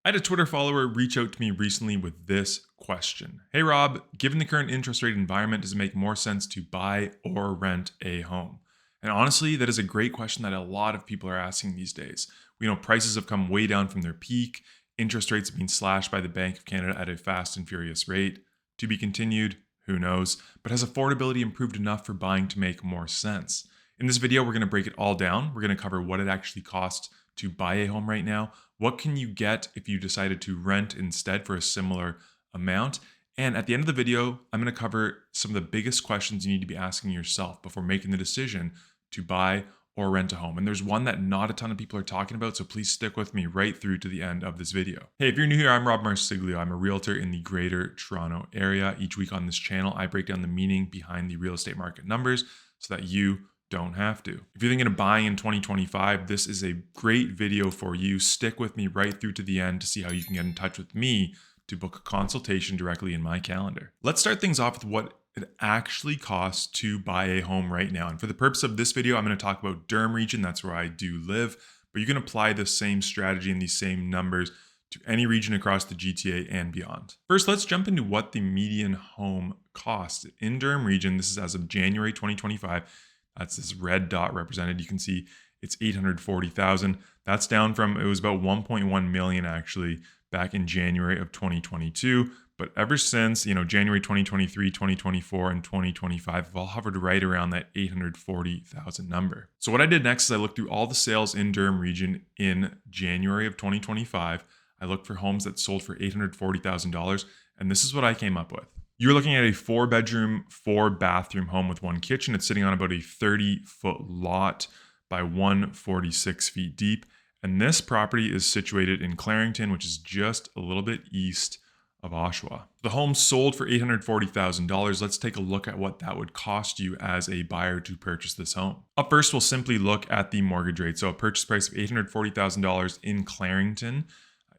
I had a Twitter follower reach out to me recently with this question. Hey Rob, given the current interest rate environment, does it make more sense to buy or rent a home? And honestly, that is a great question that a lot of people are asking these days. We know prices have come way down from their peak, interest rates have been slashed by the Bank of Canada at a fast and furious rate. To be continued, who knows? But has affordability improved enough for buying to make more sense? In this video, we're going to break it all down. We're going to cover what it actually costs to buy a home right now. What can you get if you decided to rent instead for a similar amount? And at the end of the video, I'm going to cover some of the biggest questions you need to be asking yourself before making the decision to buy or rent a home. And there's one that not a ton of people are talking about, so please stick with me right through to the end of this video. Hey, if you're new here, I'm Rob Marsiglio. I'm a realtor in the Greater Toronto area. Each week on this channel, I break down the meaning behind the real estate market numbers so that you don't have to. If you're thinking of buying in 2025, this is a great video for you. Stick with me right through to the end to see how you can get in touch with me to book a consultation directly in my calendar. Let's start things off with what it actually costs to buy a home right now. And for the purpose of this video, I'm going to talk about Durham Region. That's where I do live, but you can apply the same strategy and these same numbers to any region across the GTA and beyond. First, let's jump into what the median home costs in Durham Region. This is as of January 2025. That's this red dot represented. You can see it's 840,000. That's down from, it was about 1.1 million actually back in January of 2022. But ever since, January 2023, 2024, and 2025 have all hovered right around that 840,000 number. So what I did next is I looked through all the sales in Durham Region in January of 2025. I looked for homes that sold for $840,000, and this is what I came up with. You're looking at a 4-bedroom, 4-bathroom home with 1 kitchen. It's sitting on about a 30-foot lot by 146 feet deep. And this property is situated in Clarington, which is just a little bit east of Oshawa. The home sold for $840,000. Let's take a look at what that would cost you as a buyer to purchase this home. Up first, we'll simply look at the mortgage rate. So a purchase price of $840,000 in Clarington.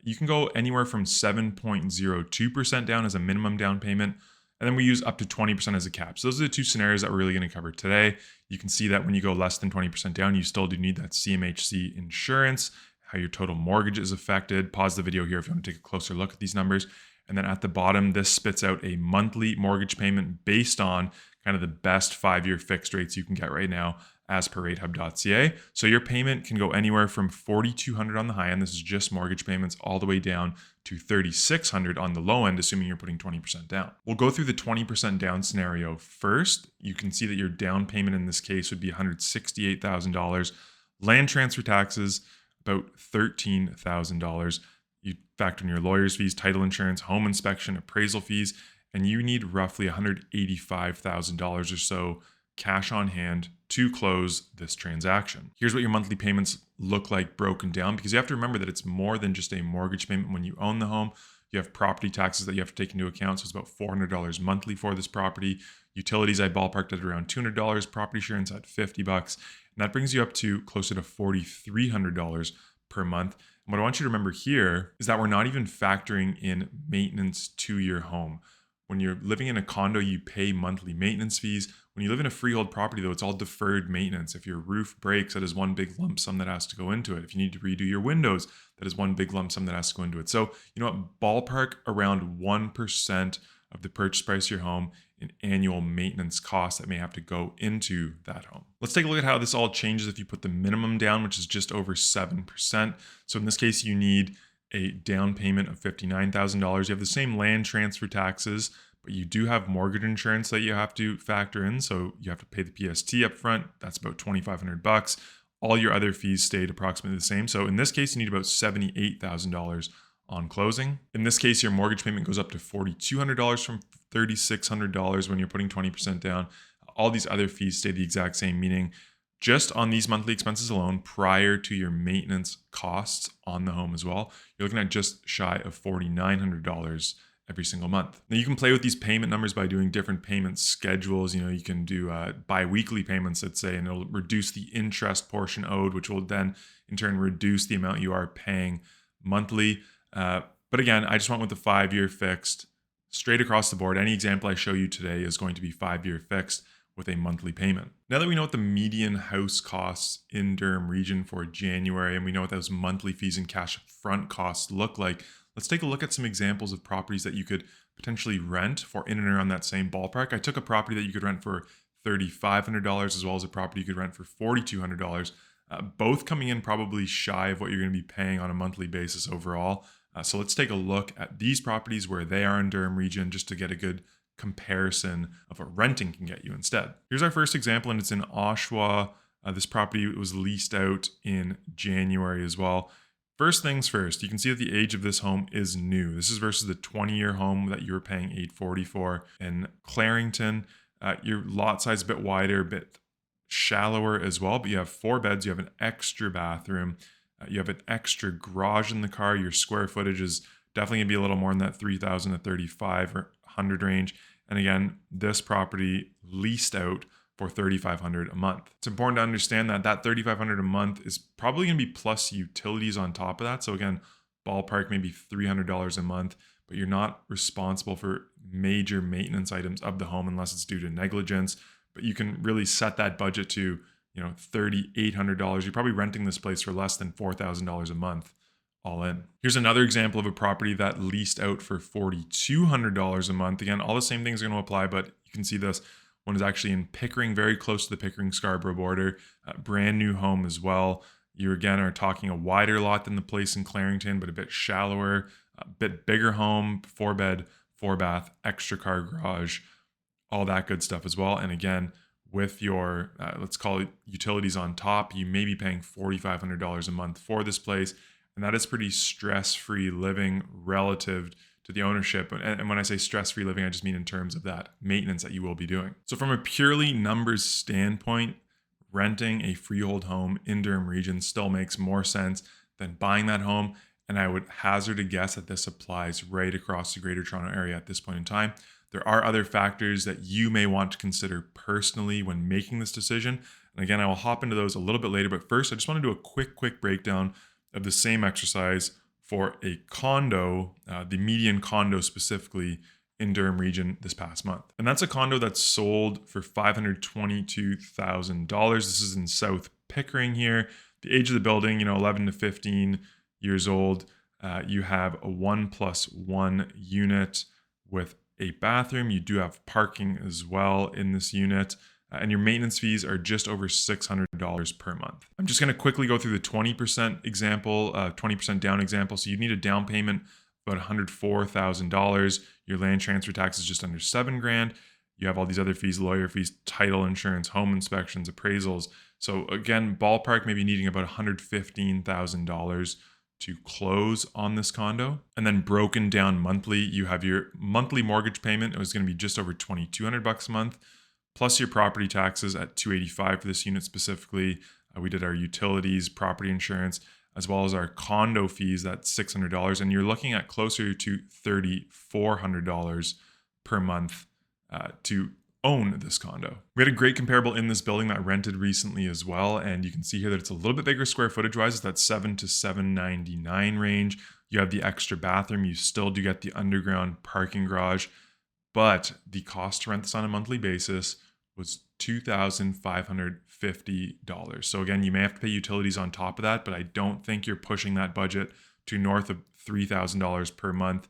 You can go anywhere from 7.02% down as a minimum down payment, and then we use up to 20% as a cap. So those are the two scenarios that we're really going to cover today. You can see that when you go less than 20% down, you still do need that CMHC insurance, how your total mortgage is affected. Pause the video here if you want to take a closer look at these numbers. And then at the bottom, this spits out a monthly mortgage payment based on kind of the best 5-year fixed rates you can get right now as per ratehub.ca. So your payment can go anywhere from $4,200 on the high end, this is just mortgage payments, all the way down to $3,600 on the low end, assuming you're putting 20% down. We'll go through the 20% down scenario first. You can see that your down payment in this case would be $168,000. Land transfer taxes, about $13,000. You factor in your lawyer's fees, title insurance, home inspection, appraisal fees, and you need roughly $185,000 or so cash on hand to close this transaction. Here's what your monthly payments look like broken down, because you have to remember that it's more than just a mortgage payment when you own the home. You have property taxes that you have to take into account. So it's about $400 monthly for this property. Utilities, I ballparked at around $200. Property insurance at $50. And that brings you up to closer to $4,300 per month. And what I want you to remember here is that we're not even factoring in maintenance to your home. When you're living in a condo, you pay monthly maintenance fees. When you live in a freehold property, though, it's all deferred maintenance. If your roof breaks, that is one big lump sum that has to go into it. If you need to redo your windows, that is one big lump sum that has to go into it. So, ballpark around 1% of the purchase price of your home in annual maintenance costs that may have to go into that home. Let's take a look at how this all changes if you put the minimum down, which is just over 7%. So in this case, you need a down payment of $59,000. You have the same land transfer taxes, but you do have mortgage insurance that you have to factor in. So you have to pay the PST up front. That's about $2,500. All your other fees stayed approximately the same. So in this case, you need about $78,000 on closing. In this case, your mortgage payment goes up to $4,200 from $3,600 when you're putting 20% down. All these other fees stay the exact same, meaning just on these monthly expenses alone, prior to your maintenance costs on the home as well, you're looking at just shy of $4,900 every single month. Now you can play with these payment numbers by doing different payment schedules. You can do bi-weekly payments, let's say, and it'll reduce the interest portion owed, which will then in turn reduce the amount you are paying monthly. But again, I just went with the 5-year fixed straight across the board. Any example I show you today is going to be 5-year fixed with a monthly payment. Now that we know what the median house costs in Durham Region for January, and we know what those monthly fees and cash front costs look like, let's take a look at some examples of properties that you could potentially rent for in and around that same ballpark. I took a property that you could rent for $3,500 as well as a property you could rent for $4,200, both coming in probably shy of what you're going to be paying on a monthly basis overall. So let's take a look at these properties where they are in Durham Region just to get a good comparison of what renting can get you instead. Here's our first example, and it's in Oshawa. This property was leased out in January as well. First things first, you can see that the age of this home is new. This is versus the 20-year home that you were paying $840 for in Clarington. Your lot size is a bit wider, a bit shallower as well, but you have 4 beds, you have an extra bathroom, you have an extra garage in the car. Your square footage is definitely gonna be a little more in that 3,000 to 3,500 range. And again, this property leased out for $3,500 a month. It's important to understand that that $3,500 a month is probably gonna be plus utilities on top of that. So again, ballpark maybe $300 a month, but you're not responsible for major maintenance items of the home unless it's due to negligence. But you can really set that budget to, $3,800. You're probably renting this place for less than $4,000 a month all in. Here's another example of a property that leased out for $4,200 a month. Again, all the same things are going to apply, but you can see this one is actually in Pickering, very close to the Pickering-Scarborough border. Brand new home as well. You again are talking a wider lot than the place in Clarington, but a bit shallower, a bit bigger home, 4-bed, 4-bath, extra car garage, all that good stuff as well. And again, with your, let's call it utilities on top, you may be paying $4,500 a month for this place. And that is pretty stress-free living relative to the ownership. And when I say stress-free living, I just mean in terms of that maintenance that you will be doing. So from a purely numbers standpoint, renting a freehold home in Durham Region still makes more sense than buying that home. And I would hazard a guess that this applies right across the Greater Toronto area at this point in time. There are other factors that you may want to consider personally when making this decision. And again, I will hop into those a little bit later. But first, I just want to do a quick breakdown of the same exercise for a condo, the median condo specifically in Durham Region this past month. And that's a condo that's sold for $522,000. This is in South Pickering here. The age of the building, 11 to 15 years old. You have a 1+1 unit with a bathroom. You do have parking as well in this unit. And your maintenance fees are just over $600 per month. I'm just going to quickly go through the 20% example, 20% down example. So you need a down payment of about $104,000. Your land transfer tax is just under $7,000. You have all these other fees, lawyer fees, title insurance, home inspections, appraisals. So again, ballpark maybe needing about $115,000 to close on this condo. And then broken down monthly, you have your monthly mortgage payment. It was going to be just over $2,200 a month, plus your property taxes at $285 for this unit specifically. We did our utilities, property insurance, as well as our condo fees, that's $600. And you're looking at closer to $3,400 per month to own this condo. We had a great comparable in this building that rented recently as well. And you can see here that it's a little bit bigger square footage wise. It's that 7 to 799 range. You have the extra bathroom. You still do get the underground parking garage, but the cost to rent this on a monthly basis was $2,550. So again, you may have to pay utilities on top of that, but I don't think you're pushing that budget to north of $3,000 per month.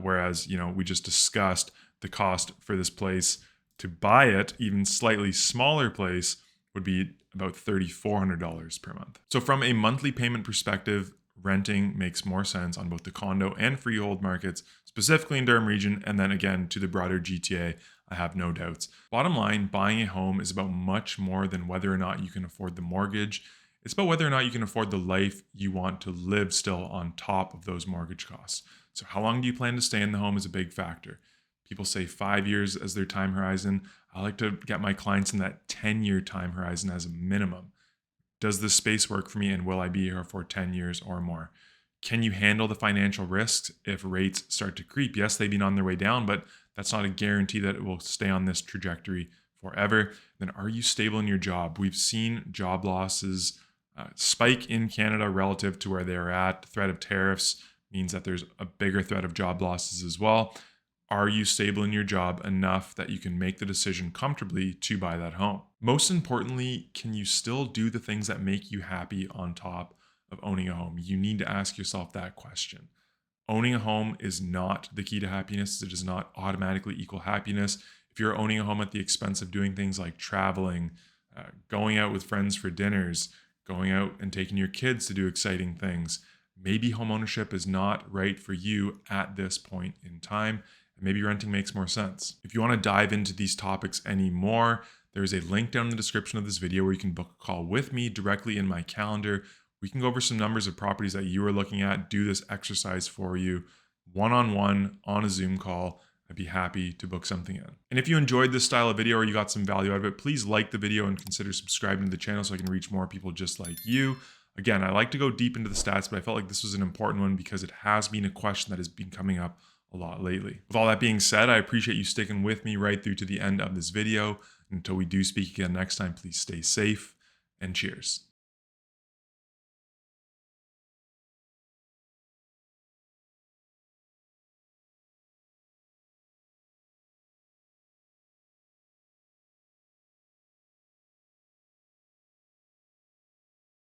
Whereas, we just discussed the cost for this place to buy it, even slightly smaller place, would be about $3,400 per month. So from a monthly payment perspective, renting makes more sense on both the condo and freehold markets, specifically in Durham Region, and then again to the broader GTA, I have no doubts. Bottom line, buying a home is about much more than whether or not you can afford the mortgage. It's about whether or not you can afford the life you want to live still on top of those mortgage costs. So how long do you plan to stay in the home is a big factor. People say 5 years as their time horizon. I like to get my clients in that 10-year time horizon as a minimum. Does this space work for me, and will I be here for 10 years or more? Can you handle the financial risks if rates start to creep? Yes, they've been on their way down, but that's not a guarantee that it will stay on this trajectory forever. Then are you stable in your job? We've seen job losses spike in Canada relative to where they're at. The threat of tariffs means that there's a bigger threat of job losses as well. Are you stable in your job enough that you can make the decision comfortably to buy that home? Most importantly, can you still do the things that make you happy on top of owning a home? You need to ask yourself that question. Owning a home is not the key to happiness. It does not automatically equal happiness. If you're owning a home at the expense of doing things like traveling, going out with friends for dinners, going out and taking your kids to do exciting things, maybe homeownership is not right for you at this point in time. And maybe renting makes more sense. If you want to dive into these topics anymore, there's a link down in the description of this video where you can book a call with me directly in my calendar. We can go over some numbers of properties that you are looking at, do this exercise for you one-on-one on a Zoom call. I'd be happy to book something in. And if you enjoyed this style of video or you got some value out of it, please like the video and consider subscribing to the channel so I can reach more people just like you. Again, I like to go deep into the stats, but I felt like this was an important one because it has been a question that has been coming up a lot lately. With all that being said, I appreciate you sticking with me right through to the end of this video. Until we do speak again next time, please stay safe and cheers.